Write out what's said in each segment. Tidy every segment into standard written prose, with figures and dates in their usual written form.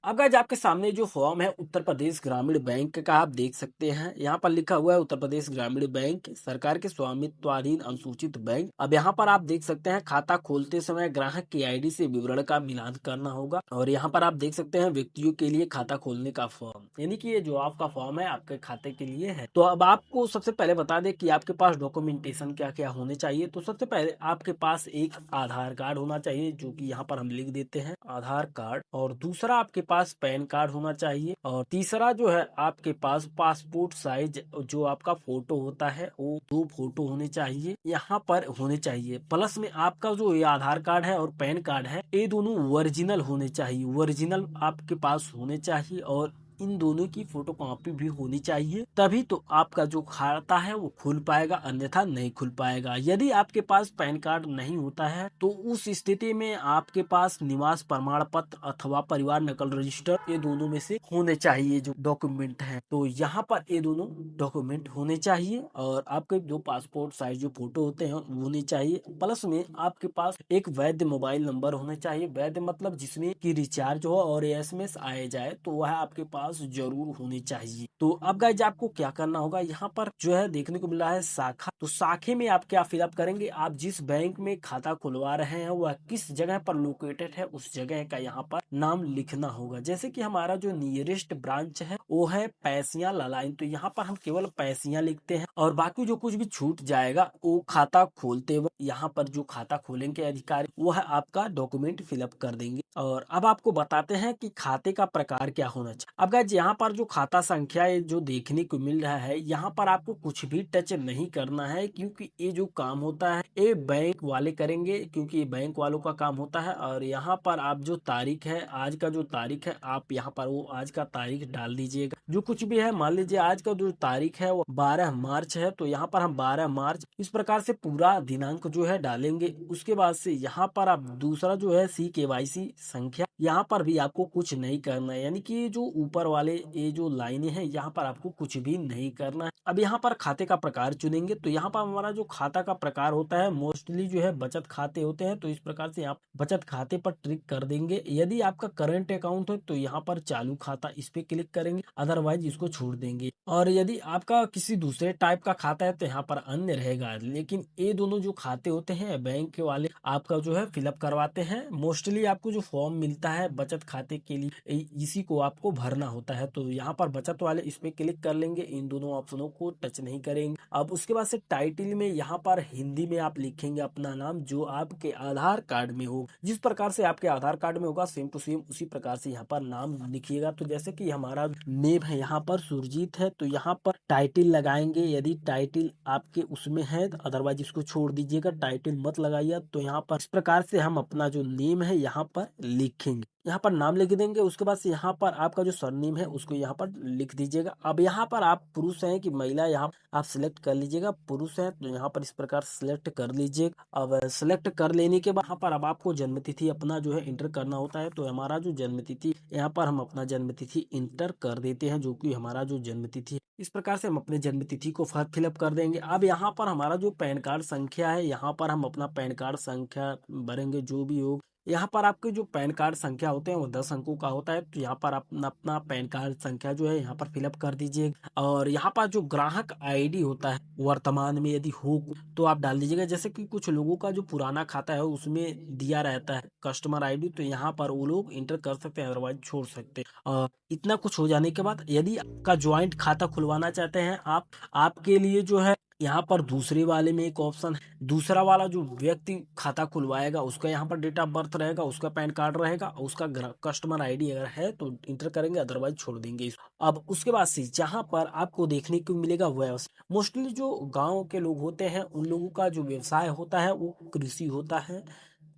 अब गाइज आपके सामने जो फॉर्म है उत्तर प्रदेश ग्रामीण बैंक का आप देख सकते हैं। यहाँ पर लिखा हुआ है उत्तर प्रदेश ग्रामीण बैंक सरकार के स्वामित्वाधीन अनुसूचित बैंक। अब यहाँ पर आप देख सकते हैं खाता खोलते समय ग्राहक की आईडी से विवरण का मिलान करना होगा। और यहाँ पर आप देख सकते हैं व्यक्तियों के लिए खाता खोलने का फॉर्म, यानी कि ये जो आपका फॉर्म है आपके खाते के लिए है। तो अब आपको सबसे पहले बता दें कि आपके पास डॉक्यूमेंटेशन क्या क्या होने चाहिए। तो सबसे पहले आपके पास एक आधार कार्ड होना चाहिए, जो कि यहाँ पर हम लिख देते हैं आधार कार्ड। और दूसरा आपके पास पैन कार्ड होना चाहिए। और तीसरा जो है आपके पास पासपोर्ट साइज जो आपका फोटो होता है वो 2 फोटो होने चाहिए यहाँ पर होने चाहिए। प्लस में आपका जो ये आधार कार्ड है और पैन कार्ड है ये दोनों ओरिजिनल होने चाहिए, ओरिजिनल आपके पास होने चाहिए। और इन दोनों की फोटो कॉपी भी होनी चाहिए, तभी तो आपका जो खाता है वो खुल पाएगा, अन्यथा नहीं खुल पाएगा। यदि आपके पास पैन कार्ड नहीं होता है तो उस स्थिति में आपके पास निवास प्रमाण पत्र अथवा परिवार नकल रजिस्टर ये दोनों में से होने चाहिए जो डॉक्यूमेंट है। तो यहाँ पर ये दोनों डॉक्यूमेंट होने चाहिए। और आपके जो पासपोर्ट साइज जो फोटो होते हैं वो होने चाहिए। प्लस में आपके पास एक वैध मोबाइल नंबर होना चाहिए। वैध मतलब जिसमें कि रिचार्ज हो और एसएमएस आए जाए, तो वह आपके पास जरूर होनी चाहिए। तो अब गाइज आपको क्या करना होगा, यहाँ पर जो है देखने को मिला है शाखा। तो शाखे में आप क्या फिलअप करेंगे, आप जिस बैंक में खाता खुलवा रहे हैं वह किस जगह पर लोकेटेड है उस जगह का यहाँ पर नाम लिखना होगा। जैसे कि हमारा जो नियरेस्ट ब्रांच है वो है पैसियां ललाइन, तो यहाँ पर हम केवल पैसियां लिखते हैं। और बाकी जो कुछ भी छूट जाएगा वो खाता खोलते वक्त यहाँ पर जो खाता खोलेंगे अधिकारी वो है आपका डॉक्यूमेंट फिलअप कर देंगे। और अब आपको बताते हैं कि खाते का प्रकार क्या होना चाहिए। अब गाइज यहाँ पर जो खाता संख्या है जो देखने को मिल रहा है, यहाँ पर आपको कुछ भी टच नहीं करना है, क्योंकि ये जो काम होता है ये बैंक वाले करेंगे, क्योंकि ये बैंक वालों का काम होता है। और यहाँ पर आप जो तारीख है, आज का जो तारीख है आप यहाँ पर वो आज का तारीख डाल दीजिएगा। जो कुछ भी है, मान लीजिए आज का जो तारीख है वो 12 मार्च है, तो यहाँ पर हम 12 मार्च इस प्रकार से पूरा दिनांक जो है डालेंगे। उसके बाद से यहाँ पर आप दूसरा जो है CKYC संख्या, यहाँ पर भी आपको कुछ नहीं करना है, यानी कि ये जो ऊपर वाले ये जो लाइनें हैं यहाँ पर आपको कुछ भी नहीं करना है। अब यहाँ पर खाते का प्रकार चुनेंगे, तो यहाँ पर हमारा जो खाता का प्रकार होता है मोस्टली जो है बचत खाते होते हैं, तो इस प्रकार से आप बचत खाते पर क्लिक कर देंगे। यदि आपका करंट अकाउंट है तो यहाँ पर चालू खाता इस पे क्लिक करेंगे, अदरवाइज इसको छोड़ देंगे। और यदि आपका किसी दूसरे टाइप का खाता है तो यहाँ पर अन्य रहेगा। लेकिन ये दोनों जो खाते होते हैं बैंक वाले आपका जो है फिलअप करवाते हैं। मोस्टली आपको जो फॉर्म मिलता है बचत खाते के लिए इसी को आपको भरना होता है। तो यहाँ पर बचत वाले इस पे क्लिक कर लेंगे, इन दोनों ऑप्शनों को टच नहीं करेंगे। अब उसके बाद से टाइटल में यहाँ पर हिंदी में आप लिखेंगे अपना नाम जो आपके आधार कार्ड में हो। जिस प्रकार से आपके आधार कार्ड में होगा सेम टू सेम उसी प्रकार से यहाँ पर नाम लिखिएगा। तो जैसे कि हमारा नेम है यहाँ पर सुरजीत है, तो यहाँ पर टाइटल लगाएंगे। यदि टाइटल आपके उसमें है अदरवाइज इसको छोड़ दीजिएगा, टाइटल मत लगाइए। तो यहाँ पर इस प्रकार से हम अपना जो नेम है यहाँ पर लिखेंगे, यहाँ पर नाम लिख देंगे। उसके बाद से यहाँ पर आपका जो सरनेम है उसको यहाँ पर लिख दीजिएगा। अब यहाँ पर आप पुरुष हैं कि महिला यहाँ आप सिलेक्ट कर लीजिएगा। पुरुष है तो यहाँ पर इस प्रकार सिलेक्ट कर लीजिएगा। अब सिलेक्ट कर लेने के बाद यहाँ पर अब आपको जन्म तिथि अपना जो है इंटर करना होता है। तो हमारा जो जन्म तिथि यहाँ पर हम अपना जन्म तिथि इंटर कर देते हैं, जो कि हमारा जो जन्म तिथि इस प्रकार से हम अपने जन्म तिथि को फिलअप कर देंगे। अब यहाँ पर हमारा जो पैन कार्ड संख्या है यहाँ पर हम अपना पैन कार्ड संख्या भरेंगे जो भी हो। यहाँ पर आपके जो पैन कार्ड संख्या होते हैं वो 10 अंकों का होता है। तो यहाँ पर आप अपना पैन कार्ड संख्या जो है यहाँ पर फिलअप कर दीजिए। और यहाँ पर जो ग्राहक आईडी होता है वर्तमान में यदि हो तो आप डाल दीजिएगा। जैसे कि कुछ लोगों का जो पुराना खाता है उसमें दिया रहता है कस्टमर आईडी, तो यहाँ पर वो लोग इंटर कर सकते हैं, अदरवाइज छोड़ सकते हैं। और इतना कुछ हो जाने के बाद यदि आपका ज्वाइंट खाता खुलवाना चाहते हैं आप, आपके लिए जो है यहाँ पर दूसरे वाले में एक ऑप्शन है। दूसरा वाला जो व्यक्ति खाता खुलवाएगा उसका यहाँ पर डेट ऑफ बर्थ रहेगा, उसका पैन कार्ड रहेगा, उसका कस्टमर आईडी अगर है तो इंटर करेंगे, अदरवाइज छोड़ देंगे इसको। अब उसके बाद से जहाँ पर आपको देखने को मिलेगा व्यवसाय, मोस्टली जो गांव के लोग होते हैं उन लोगों का जो व्यवसाय होता है वो कृषि होता है।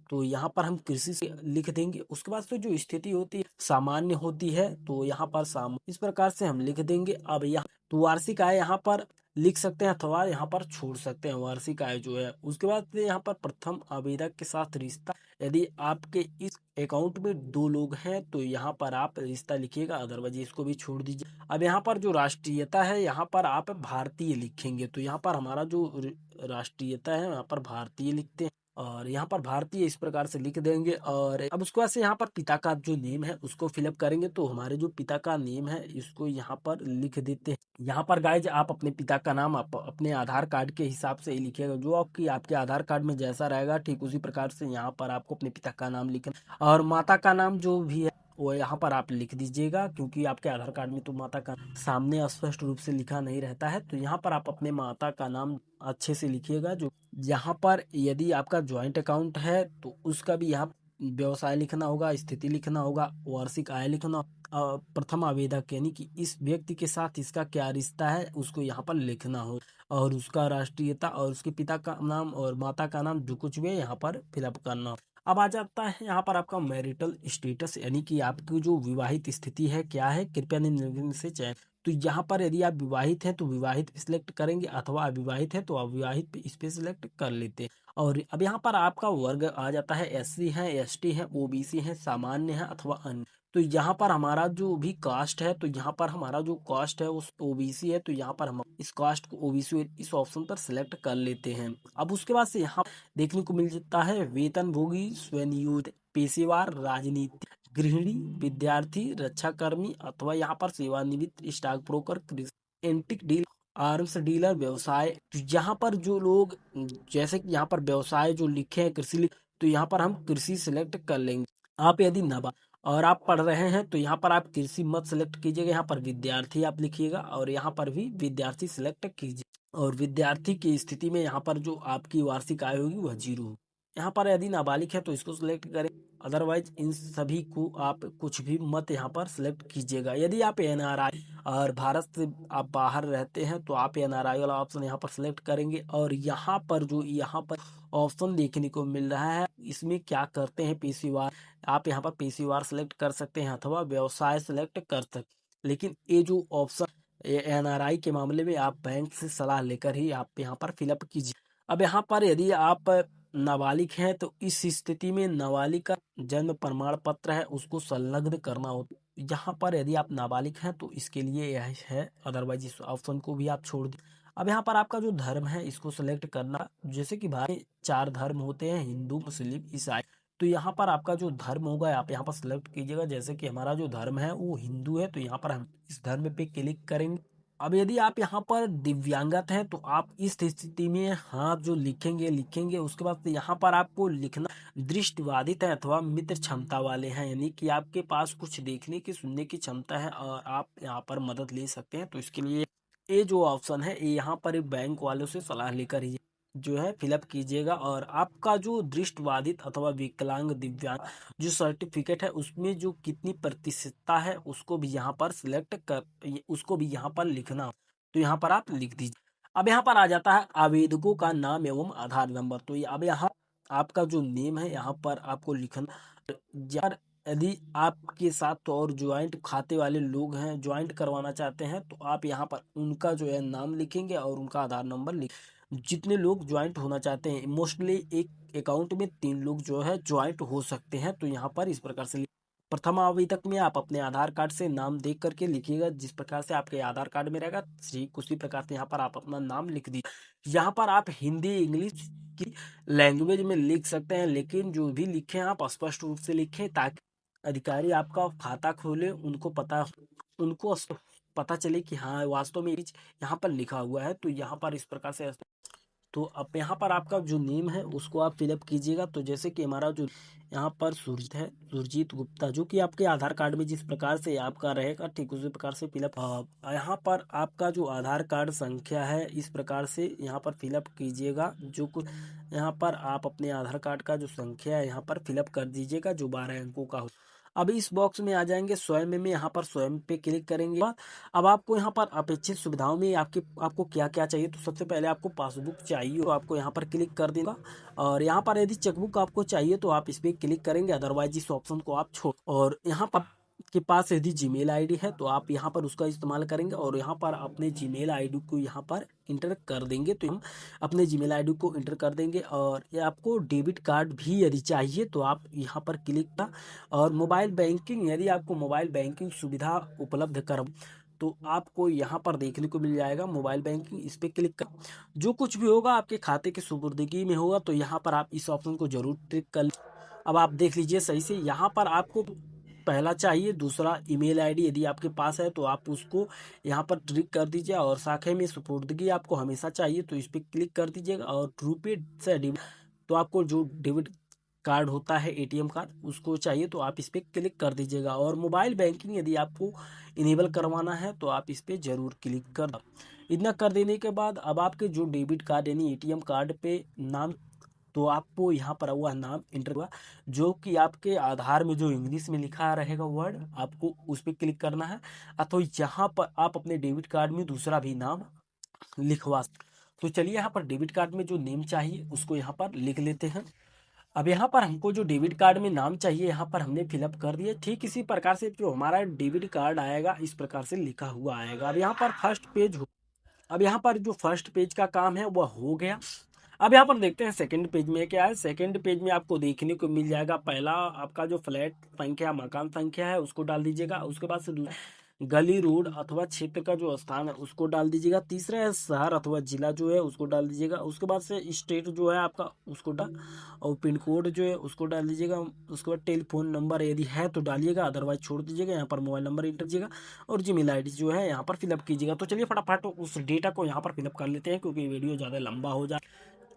तो यहाँ पर हम कृषि से लिख देंगे। उसके बाद से जो स्थिति होती है सामान्य होती है, तो यहाँ पर इस प्रकार से हम लिख देंगे। अब यहाँ तो वार्षिक आय यहाँ पर लिख सकते हैं अथवा यहाँ पर छोड़ सकते हैं वार्षिक आय जो है। उसके बाद से यहाँ पर प्रथम आवेदक के साथ रिश्ता, यदि आपके इस अकाउंट में 2 लोग हैं तो यहाँ पर आप रिश्ता लिखिएगा, अदरवाइज इसको भी छोड़ दीजिए। अब यहाँ पर जो राष्ट्रीयता है यहाँ पर आप भारतीय लिखेंगे। तो यहाँ पर हमारा जो राष्ट्रीयता है यहाँ पर भारतीय लिखते हैं। और यहाँ पर भारतीय इस प्रकार से लिख देंगे। और अब उसके बाद से यहाँ पर पिता का जो नेम है उसको फिलअप करेंगे। तो हमारे जो पिता का नेम है इसको यहाँ पर लिख देते हैं। यहाँ पर गाइज आप अपने पिता का नाम आप अपने आधार कार्ड के हिसाब से ही लिखिएगा, जो आपके आधार कार्ड में जैसा रहेगा ठीक उसी प्रकार से यहाँ पर आपको अपने पिता का नाम लिखना। और माता का नाम जो भी है वो यहाँ पर आप लिख दीजिएगा, क्योंकि आपके आधार कार्ड में तो माता का सामने स्पष्ट रूप से लिखा नहीं रहता है। तो यहाँ पर आप अपने माता का नाम अच्छे से लिखिएगा। जो यहाँ पर यदि आपका ज्वाइंट अकाउंट है तो उसका भी यहाँ व्यवसाय लिखना होगा, स्थिति लिखना होगा, वार्षिक आय लिखना, प्रथम आवेदक यानी कि इस व्यक्ति के साथ इसका क्या रिश्ता है उसको यहाँ पर लिखना हो, और उसका राष्ट्रीयता और उसके पिता का नाम और माता का नाम जो कुछ भी है यहाँ पर फिलअप करना हो। अब आ जाता है यहाँ पर आपका मैरिटल स्टेटस, यानी कि आपकी जो विवाहित स्थिति है क्या है, कृपया निम्न से चयन। तो यहाँ पर यदि आप विवाहित हैं तो विवाहित पे सिलेक्ट करेंगे, अथवा अविवाहित है तो अविवाहित पे इस पे सिलेक्ट कर लेते हैं। और अब यहाँ पर आपका वर्ग आ जाता है, एससी है, एसटी है, ओबीसी है, सामान्य है अथवा अन्य। तो यहाँ पर हमारा जो भी कास्ट है, तो यहाँ पर हमारा जो कास्ट है उस ओबीसी है, तो यहाँ पर हम इस कास्ट को ओबीसी इस ऑप्शन पर सिलेक्ट कर लेते हैं। अब उसके बाद से यहाँ देखने को मिल जाता है वेतनभोगी, स्वनियोजित, पेशेवर, राजनीति, गृहिणी, विद्यार्थी, रक्षाकर्मी अथवा यहाँ पर सेवानिवृत्त, stock broker, antique deal, arms dealer, व्यवसाय। तो यहाँ पर जो लोग जैसे कि यहाँ पर व्यवसाय जो लिखे हैं कृषि, तो यहाँ पर हम कृषि सिलेक्ट कर लेंगे। आप यदि नवा और आप पढ़ रहे हैं तो यहाँ पर आप कृषि मत सिलेक्ट कीजिएगा, यहाँ पर विद्यार्थी आप लिखिएगा और यहाँ पर भी विद्यार्थी सिलेक्ट कीजिए। और विद्यार्थी की स्थिति में यहाँ पर जो आपकी वार्षिक आय होगी वह 0 होगी। यहाँ पर यदि नाबालिग है तो इसको सिलेक्ट करें, अदरवाइज इन सभी को आप कुछ भी मत यहाँ पर सिलेक्ट कीजिएगा। यदि आप एनआरआई और भारत से आप बाहर रहते हैं तो आप एनआरआई वाला ऑप्शन यहाँ पर सिलेक्ट करेंगे। और यहाँ पर जो यहाँ पर ऑप्शन देखने को मिल रहा है इसमें क्या करते हैं, पेशेवर, आप यहाँ पर पेशेवर सिलेक्ट कर सकते हैं अथवा व्यवसाय सिलेक्ट कर सकते हैं। लेकिन ये जो ऑप्शन एनआरआई के मामले में आप बैंक से सलाह लेकर ही आप यहाँ पर फिलअप कीजिए। अब यहाँ पर यदि आप नाबालिग हैं तो इस स्थिति में नाबालिग का जन्म प्रमाण पत्र है उसको संलग्न करना होता है। यहाँ पर यदि आप नाबालिग हैं तो इसके लिए यह है, अदरवाइज इस ऑप्शन को भी आप छोड़ दें। अब यहाँ पर आपका जो धर्म है इसको सेलेक्ट करना, जैसे कि भाई 4 धर्म होते हैं, हिंदू, मुस्लिम, ईसाई। तो यहाँ पर आपका जो धर्म होगा आप यहाँ पर सिलेक्ट कीजिएगा। जैसे कि हमारा जो धर्म है वो हिंदू है, तो यहाँ पर हम इस धर्म पे क्लिक करेंगे। अब यदि आप यहाँ पर दिव्यांगत हैं तो आप इस स्थिति में हाँ जो लिखेंगे लिखेंगे। उसके बाद यहाँ पर आपको लिखना दृष्टिबाधित है अथवा मित्र क्षमता वाले हैं, यानी कि आपके पास कुछ देखने की सुनने की क्षमता है और आप यहाँ पर मदद ले सकते हैं। तो इसके लिए ये जो ऑप्शन है ये यहाँ पर बैंक वालों से सलाह लेकर ही जो है फिलअप कीजिएगा। और आपका जो दृष्टिबाधित अथवा विकलांग दिव्यांग जो सर्टिफिकेट है उसमें जो कितनी प्रतिशतता है उसको भी यहाँ पर सिलेक्ट कर उसको भी यहाँ पर लिखना, तो यहाँ पर आप लिख दीजिए। अब यहाँ पर आ जाता है आवेदकों का नाम एवं आधार नंबर। तो ये अब यहाँ आपका जो नेम है यहाँ पर आपको लिखना। यार यदि आपके साथ तो और ज्वाइंट खाते वाले लोग हैं, ज्वाइंट करवाना चाहते हैं, तो आप यहाँ पर उनका जो है नाम लिखेंगे और उनका आधार नंबर लिख। जितने लोग ज्वाइंट होना चाहते हैं, मोस्टली एक अकाउंट में 3 लोग जो है ज्वाइंट हो सकते हैं, तो यहाँ पर इस प्रकार से प्रथम आवेदक में आप अपने आधार कार्ड से नाम देख करके लिखिएगा, जिस प्रकार से आपके आधार कार्ड में रहेगा ठीक उसी प्रकार से यहाँ पर आप अपना नाम लिख दीजिए। यहाँ पर आप हिंदी इंग्लिश की लैंग्वेज में लिख सकते हैं, लेकिन जो भी लिखें आप स्पष्ट रूप से लिखें ताकि अधिकारी आपका खाता खोले उनको पता चले कि हाँ वास्तव में ये चीज यहाँ पर लिखा हुआ है। तो यहाँ पर इस प्रकार से तो अब यहाँ पर आपका जो नेम है उसको आप फिलअप कीजिएगा। तो जैसे कि हमारा जो यहाँ पर सुरजीत है, सुरजीत गुप्ता, जो कि आपके आधार कार्ड में जिस प्रकार से आपका रहेगा ठीक उसी प्रकार से फिलअप। यहाँ पर आपका जो आधार कार्ड संख्या है इस प्रकार से यहाँ पर फिलअप कीजिएगा। जो कुछ यहाँ पर आप अपने आधार कार्ड का जो संख्या है यहाँ पर फिलअप कर दीजिएगा जो 12 अंकों का हो। अब इस बॉक्स में आ जाएंगे स्वयं में यहाँ पर स्वयं पे क्लिक करेंगे। अब आपको यहाँ पर अपेक्षित सुविधाओं में आपको क्या क्या चाहिए, तो सबसे पहले आपको पासबुक चाहिए तो आपको यहाँ पर क्लिक कर देगा। और यहाँ पर यदि चेकबुक आपको चाहिए तो आप इस पर क्लिक करेंगे, अदरवाइज इस ऑप्शन को आप छोड़। और यहाँ पर के पास यदि जीमेल आईडी है तो आप यहाँ पर उसका इस्तेमाल करेंगे और यहाँ पर अपने जीमेल आईडी को यहाँ पर इंटर कर देंगे। तो हम अपने जीमेल आईडी को इंटर कर देंगे। और ये आपको डेबिट कार्ड भी यदि चाहिए तो आप यहाँ पर क्लिक का। और मोबाइल बैंकिंग, यदि आपको मोबाइल बैंकिंग सुविधा उपलब्ध कर तो आपको यहाँ पर देखने को मिल जाएगा मोबाइल बैंकिंग, इस पे क्लिक कर जो कुछ भी होगा आपके खाते की सुपुर्दगी में होगा, तो यहाँ पर आप इस ऑप्शन को जरूर क्लिक कर। अब आप देख लीजिए सही से, यहाँ पर आपको पहला चाहिए, दूसरा ईमेल आईडी यदि आपके पास है तो आप उसको यहाँ पर क्लिक कर दीजिए, और शाखे में सुपुर्दगी आपको हमेशा चाहिए तो इस पर क्लिक कर दीजिएगा। और रुपे से डेबिट, तो आपको जो डेबिट कार्ड होता है एटीएम कार्ड उसको चाहिए तो आप इस पर क्लिक कर दीजिएगा। और मोबाइल बैंकिंग यदि आपको इनेबल करवाना है तो आप इस पर जरूर क्लिक कर। इतना कर देने के बाद अब आपके जो डेबिट कार्ड यानी एटीएम कार्ड पे नाम, तो आपको यहाँ पर हुआ नाम इंटर हुआ, जो कि आपके आधार में जो इंग्लिश में लिखा रहेगा वर्ड, आपको उस पर क्लिक करना है। अथवा यहाँ पर आप अपने डेबिट कार्ड में दूसरा भी नाम लिखवा। तो चलिए यहाँ पर डेबिट कार्ड में जो नेम चाहिए उसको यहाँ पर लिख लेते हैं। अब यहाँ पर हमको जो डेबिट कार्ड में नाम चाहिए यहाँ पर हमने फिलअप कर दिया। ठीक इसी प्रकार से जो हमारा डेबिट कार्ड आएगा इस प्रकार से लिखा हुआ आएगा। अब यहाँ पर फर्स्ट पेज हो, अब यहाँ पर जो फर्स्ट पेज का काम है वह हो गया। अब यहाँ पर देखते हैं सेकंड पेज में क्या है। सेकंड पेज में आपको देखने को मिल जाएगा, पहला आपका जो फ्लैट संख्या मकान संख्या है उसको डाल दीजिएगा। उसके बाद से गली रोड अथवा क्षेत्र का जो स्थान है उसको डाल दीजिएगा। तीसरा है शहर अथवा जिला जो है उसको डाल दीजिएगा। उसके बाद से स्टेट जो है आपका उसको डाल, और पिन कोड जो है उसको डाल दीजिएगा। उसके बाद टेलीफोन नंबर यदि है तो डालिएगा, अदरवाइज छोड़ दीजिएगा। यहाँ पर मोबाइल नंबर इंटर कीजिएगा और जीमेल आईडी जो है यहाँ पर फिलअप कीजिएगा। तो चलिए फटाफट उस डेटा को यहाँ पर फिलअप कर लेते हैं क्योंकि वीडियो ज़्यादा लंबा हो जाए।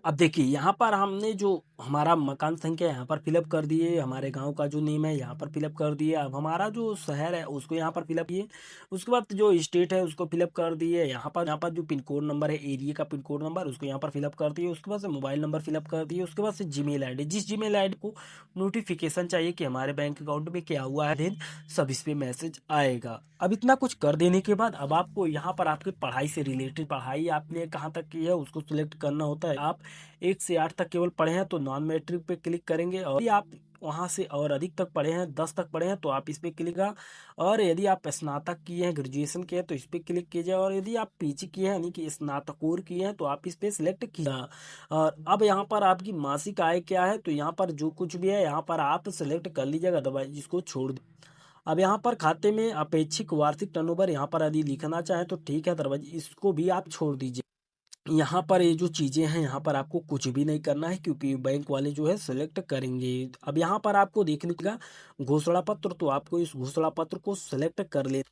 अब देखिए यहाँ पर हमने जो हमारा मकान संख्या यहाँ पर फिलअप कर दिए, हमारे गांव का जो नेम है यहाँ पर फिलअप कर दिए। अब हमारा जो शहर है उसको यहाँ पर फिलअप किए। उसके बाद जो स्टेट है उसको फिलअप कर दिए। यहाँ पर जो पिन कोड नंबर है एरिया का पिन कोड नंबर उसको यहाँ पर फिलअप कर दिए। उसके बाद से मोबाइल नंबर फिलअप कर दिए। उसके बाद से जीमेल आईडी, जिस जीमेल आईडी को नोटिफिकेशन चाहिए कि हमारे बैंक अकाउंट में क्या हुआ है दिन, सब इस पे मैसेज आएगा। अब इतना कुछ कर देने के बाद अब आपको यहाँ पर आपकी पढ़ाई से रिलेटेड, पढ़ाई आपने कहाँ तक की है उसको सिलेक्ट करना होता है। आप 1 से 8 तक केवल पढ़े हैं तो नॉन मैट्रिक पे क्लिक करेंगे, और यदि आप वहाँ से और अधिक तक पढ़े हैं 10 तक पढ़े हैं तो आप इस पे क्लिक करें। और यदि आप स्नातक किए हैं ग्रेजुएशन किए हैं तो इस पे क्लिक कीजिए। और यदि आप पीजी किए हैं यानी कि स्नातकोर किए हैं तो आप इस पे सिलेक्ट कीजिए। और अब यहाँ पर आपकी मासिक आय क्या है, तो यहाँ पर जो कुछ भी है यहाँ पर आप सिलेक्ट कर लीजिएगा, अदरवाइज इसको छोड़। अब यहाँ पर खाते में अपेक्षित वार्षिक टर्नओवर यहाँ पर यदि लिखना चाहें तो ठीक है, अदरवाइज इसको भी आप छोड़ दीजिए। यहाँ पर ये जो चीज़ें हैं यहाँ पर आपको कुछ भी नहीं करना है क्योंकि बैंक वाले जो है सिलेक्ट करेंगे। अब यहाँ पर आपको देखने का घोषणा पत्र, तो आपको इस घोषणा पत्र को सिलेक्ट कर ले।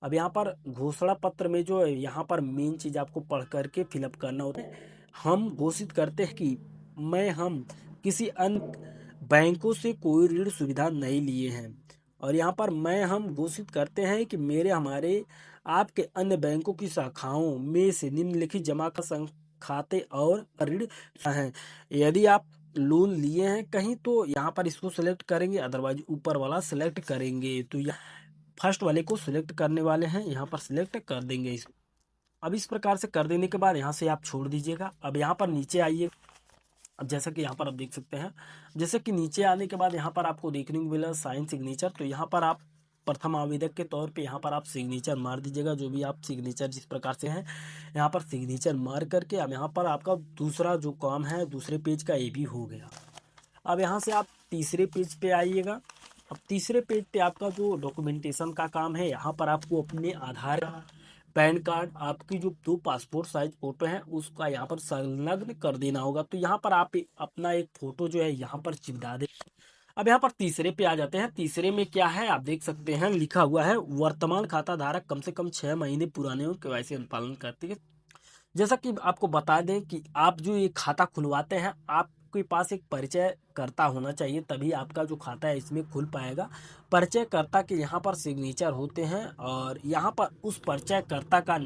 अब यहाँ पर घोषणा पत्र में जो है यहाँ पर मेन चीज़ आपको पढ़ करके फिलअप करना होता है। हम घोषित करते हैं कि हम किसी अन्य बैंकों से कोई ऋण सुविधा नहीं लिए हैं। और यहाँ पर हम घोषित करते हैं कि मेरे हमारे आपके अन्य बैंकों की शाखाओं में से निम्नलिखित जमा का खाते और ऋण हैं। यदि आप लोन लिए हैं कहीं तो यहाँ पर इसको सिलेक्ट करेंगे, अदरवाइज ऊपर वाला सिलेक्ट करेंगे। तो फर्स्ट वाले को सिलेक्ट करने वाले हैं, यहाँ पर सिलेक्ट कर देंगे इस। अब इस प्रकार से कर देने के बाद यहाँ से आप छोड़ दीजिएगा। अब यहाँ पर नीचे आइए। अब जैसा कि यहाँ पर आप देख सकते हैं, जैसे कि नीचे आने के बाद यहाँ पर आपको देखने को मिला साइन सिग्नेचर, तो यहाँ पर आप प्रथम आवेदक के तौर पे यहाँ पर आप सिग्नेचर मार दीजिएगा। जो भी आप सिग्नेचर जिस प्रकार से हैं यहाँ पर सिग्नेचर मार करके अब यहाँ पर आपका दूसरा जो काम है दूसरे पेज का ये भी हो गया। अब यहाँ से आप तीसरे पेज पे आइएगा। अब तीसरे पेज पे आपका जो डॉक्यूमेंटेशन का काम है, यहाँ पर आपको अपने आधार, पैन कार्ड, आपकी जो 2 पासपोर्ट साइज फोटो है उसका यहाँ पर संलग्न कर देना होगा। तो यहाँ पर आप अपना एक फोटो जो है यहाँ पर चिपका दे। अब यहाँ पर तीसरे पे आ जाते हैं। तीसरे में क्या है आप देख सकते हैं, लिखा हुआ है वर्तमान खाता धारक कम से कम 6 महीने पुराने हो, केवाईसी अनुपालन करती है। जैसा कि आपको बता दें कि आप जो ये खाता खुलवाते हैं आपके पास एक परिचय कर्ता होना चाहिए, तभी आपका जो खाता है इसमें खुल पाएगा। परिचय कर्ता के यहाँ पर सिग्नेचर होते हैं, और यहाँ पर उस परिचय कर्ता का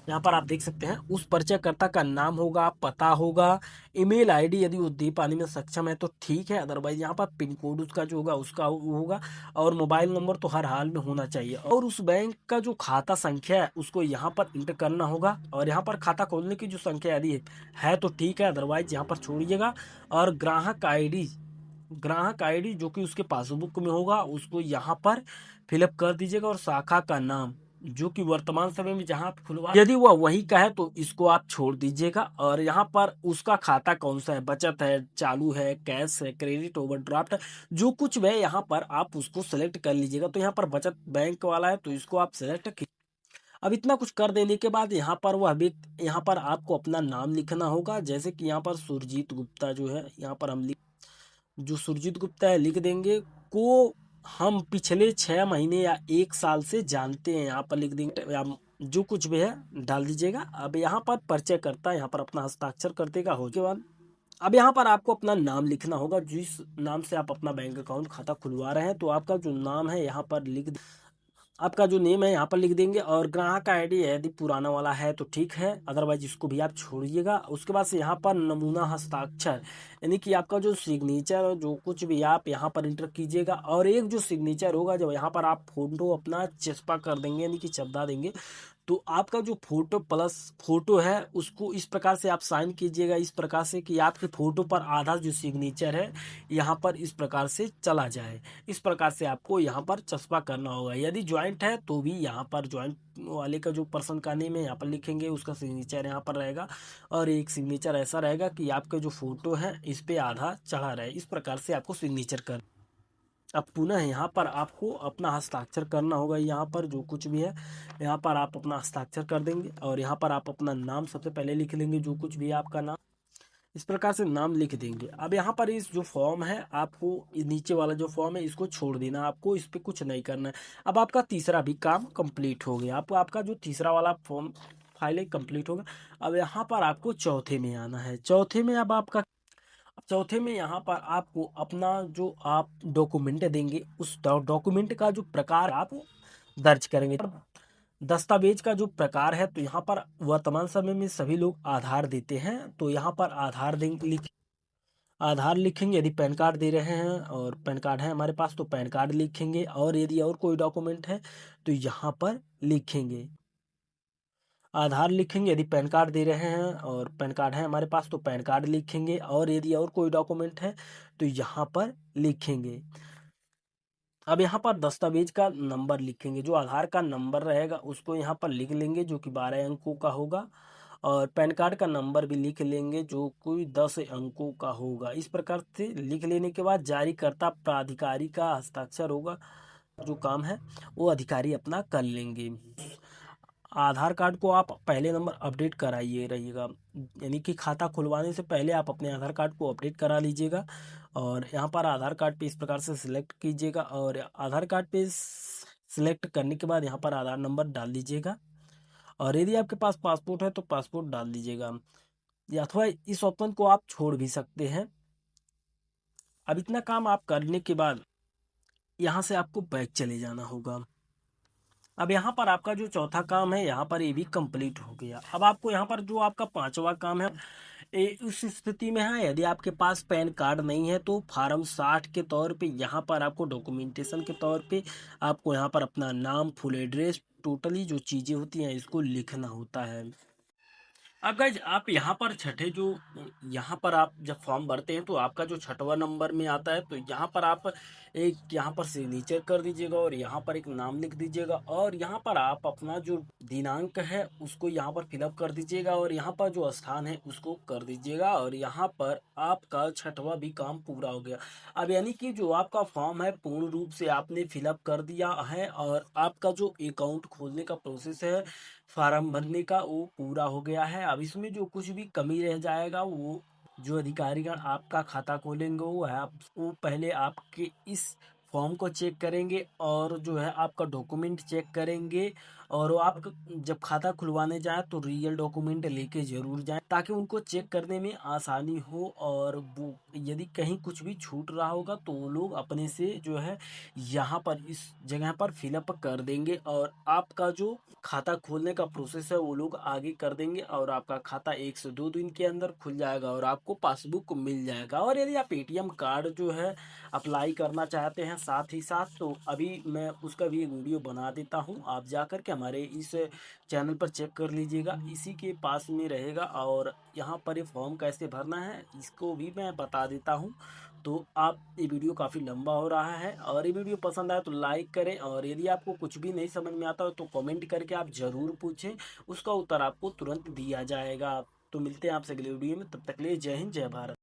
यहाँ पर आप देख सकते हैं उस परिचयकर्ता का नाम होगा, पता होगा, ईमेल आईडी यदि वो दे पाने में सक्षम है तो ठीक है, अदरवाइज यहाँ पर पिन कोड उसका जो होगा उसका वो होगा, और मोबाइल नंबर तो हर हाल में होना चाहिए। और उस बैंक का जो खाता संख्या है उसको यहाँ पर इंटर करना होगा। और यहाँ पर खाता खोलने की जो संख्या यदि है तो ठीक है, अदरवाइज यहाँ पर छोड़िएगा। और ग्राहक आईडी जो कि उसके पासबुक में होगा उसको यहाँ पर फिलअप कर दीजिएगा। और शाखा का नाम जो कि वर्तमान समय में जहां आप खुलवा, यदि वह वही का है तो इसको आप छोड़ दीजिएगा। और यहाँ पर उसका खाता कौन सा है, बचत है, चालू है, कैश है, क्रेडिट, ओवरड्राफ्ट है, जो कुछ है यहाँ पर आप उसको सेलेक्ट कर लीजिएगा। तो यहाँ पर बचत बैंक वाला है तो इसको आप सेलेक्ट अब इतना कुछ कर देने के बाद यहाँ पर वह व्यक्ति, यहाँ पर आपको अपना नाम लिखना होगा। जैसे कि यहाँ पर सुरजीत गुप्ता जो है, यहाँ पर हम जो सुरजीत गुप्ता है लिख देंगे, को हम पिछले 6 महीने या 1 साल से जानते हैं, यहाँ पर लिख देंगे या जो कुछ भी है डाल दीजिएगा। अब यहाँ पर परिचय करता है, यहाँ पर अपना हस्ताक्षर कर देगा। हो के बाद अब यहाँ पर आपको अपना नाम लिखना होगा, जिस नाम से आप अपना बैंक अकाउंट खाता खुलवा रहे हैं। तो आपका जो नाम है यहाँ पर आपका जो नेम है यहाँ पर लिख देंगे, और ग्राहक आईडी है यदि पुराना वाला है तो ठीक है, अदरवाइज इसको भी आप छोड़िएगा। उसके बाद से यहाँ पर नमूना हस्ताक्षर, यानी कि आपका जो सिग्नेचर जो कुछ भी आप यहाँ पर इंटर कीजिएगा। और एक जो सिग्नेचर होगा, जब यहाँ पर आप फोटो अपना चस्पा कर देंगे यानी कि चिपका देंगे, तो आपका जो फोटो प्लस फोटो है उसको इस प्रकार से आप साइन कीजिएगा, इस प्रकार से कि आपके फोटो पर आधा जो सिग्नेचर है यहाँ पर इस प्रकार से चला जाए। इस प्रकार से आपको यहाँ पर चस्पा करना होगा। यदि ज्वाइंट है तो भी यहाँ पर ज्वाइंट वाले का जो पर्सन का नेम है यहाँ पर लिखेंगे, उसका सिग्नेचर यहाँ पर रहेगा। और एक सिग्नेचर ऐसा रहेगा कि आपका जो फोटो है इस पे आधा चढ़ा रहे, इस प्रकार से आपको सिग्नेचर कर। अब पुनः यहाँ पर आपको अपना हस्ताक्षर करना होगा। यहाँ पर जो कुछ भी है यहाँ पर आप अपना हस्ताक्षर कर देंगे, और यहाँ पर आप अपना नाम सबसे पहले लिख लेंगे, जो कुछ भी है आपका नाम इस प्रकार से नाम लिख देंगे। अब यहाँ पर इस जो फॉर्म है आपको, नीचे वाला जो फॉर्म है इसको छोड़ देना, आपको इस पे कुछ नहीं करना है। अब आपका तीसरा भी काम कंप्लीट हो गया, आपका जो तीसरा वाला फॉर्म फाइल है कंप्लीट होगा। अब यहाँ पर आपको चौथे में आना है। चौथे में अब आपका चौथे में यहाँ पर आपको अपना जो आप डॉक्यूमेंट देंगे, उस डॉक्यूमेंट का जो प्रकार आप दर्ज करेंगे। दस्तावेज का जो प्रकार है, तो यहाँ पर वर्तमान समय में सभी लोग आधार देते हैं, तो यहाँ पर आधार आधार लिखेंगे। यदि पैन कार्ड दे रहे हैं और पैन कार्ड है हमारे पास तो पैन कार्ड लिखेंगे, और यदि और कोई डॉक्यूमेंट है तो यहाँ पर लिखेंगे आधार लिखेंगे। यदि पैन कार्ड दे रहे हैं और पैन कार्ड है हमारे पास तो पैन कार्ड लिखेंगे, और यदि और कोई डॉक्यूमेंट है तो यहाँ पर लिखेंगे। अब यहाँ पर दस्तावेज का नंबर लिखेंगे, जो आधार का नंबर रहेगा उसको यहाँ पर लिख लेंगे, जो कि 12 अंकों का होगा। और पैन कार्ड का नंबर भी लिख लेंगे, जो कोई 10 अंकों का होगा। इस प्रकार से लिख लेने के बाद जारीकर्ता प्राधिकारी का हस्ताक्षर होगा, जो काम है वो अधिकारी अपना कर लेंगे। आधार कार्ड को आप पहले नंबर अपडेट कराइए रहिएगा, यानी कि खाता खुलवाने से पहले आप अपने आधार कार्ड को अपडेट करा लीजिएगा। और यहाँ पर आधार कार्ड पे इस प्रकार से सिलेक्ट कीजिएगा, और आधार कार्ड पे सिलेक्ट करने के बाद यहाँ पर आधार नंबर डाल दीजिएगा। और यदि आपके पास पासपोर्ट है तो पासपोर्ट डाल दीजिएगा, या अथवा इस ऑप्शन को आप छोड़ भी सकते हैं। अब इतना काम आप करने के बाद यहाँ से आपको बैक चले जाना होगा। अब यहाँ पर आपका जो चौथा काम है यहाँ पर ये भी कंप्लीट हो गया। अब आपको यहाँ पर जो आपका पांचवा काम है, उस स्थिति में है यदि आपके पास पैन कार्ड नहीं है तो फार्म 60 के तौर पे यहाँ पर आपको डॉक्यूमेंटेशन के तौर पे आपको यहाँ पर अपना नाम, फुल एड्रेस, टोटली जो चीज़ें होती हैं इसको लिखना होता है। अब गाइज आप यहाँ पर छठे जो यहाँ पर आप जब फॉर्म भरते हैं तो आपका जो छठवां नंबर में आता है, तो यहाँ पर आप एक यहाँ पर सिग्नेचर कर दीजिएगा, और यहाँ पर एक नाम लिख दीजिएगा, और यहाँ पर आप अपना जो दिनांक है उसको यहाँ पर फिलअप कर दीजिएगा, और यहाँ पर जो स्थान है उसको कर दीजिएगा, और यहाँ पर आपका छठवां भी काम पूरा हो गया। अब यानी कि जो आपका फॉर्म है पूर्ण रूप से आपने फिलअप कर दिया है, और आपका जो अकाउंट खोलने का प्रोसेस है फार्म भरने का वो पूरा हो गया है। अब इसमें जो कुछ भी कमी रह जाएगा, वो जो अधिकारीगण आपका खाता खोलेंगे वो पहले आपके इस फॉर्म को चेक करेंगे, और जो है आपका डॉक्यूमेंट चेक करेंगे। और वो आप जब खाता खुलवाने जाएं तो रियल डॉक्यूमेंट लेके जरूर जाएं, ताकि उनको चेक करने में आसानी हो। और वो यदि कहीं कुछ भी छूट रहा होगा तो वो लोग अपने से जो है यहाँ पर इस जगह पर फिलअप कर देंगे, और आपका जो खाता खोलने का प्रोसेस है वो लोग आगे कर देंगे, और आपका खाता 1 से 2 दिन के अंदर खुल जाएगा, और आपको पासबुक मिल जाएगा। और यदि आप एटीएम कार्ड जो है अप्लाई करना चाहते हैं साथ ही साथ, तो अभी मैं उसका भी एक वीडियो बना देता हूं, आप जा कर के हमारे इस चैनल पर चेक कर लीजिएगा, इसी के पास में रहेगा। और यहाँ पर ये फॉर्म कैसे भरना है इसको भी मैं बता देता हूँ। तो आप ये वीडियो काफ़ी लंबा हो रहा है, और ये वीडियो पसंद आए तो लाइक करें, और यदि आपको कुछ भी नहीं समझ में आता हो तो कमेंट करके आप ज़रूर पूछें, उसका उत्तर आपको तुरंत दिया जाएगा। तो मिलते हैं आपसे अगले वीडियो में, तब तक के लिए जय हिंद, जय भारत।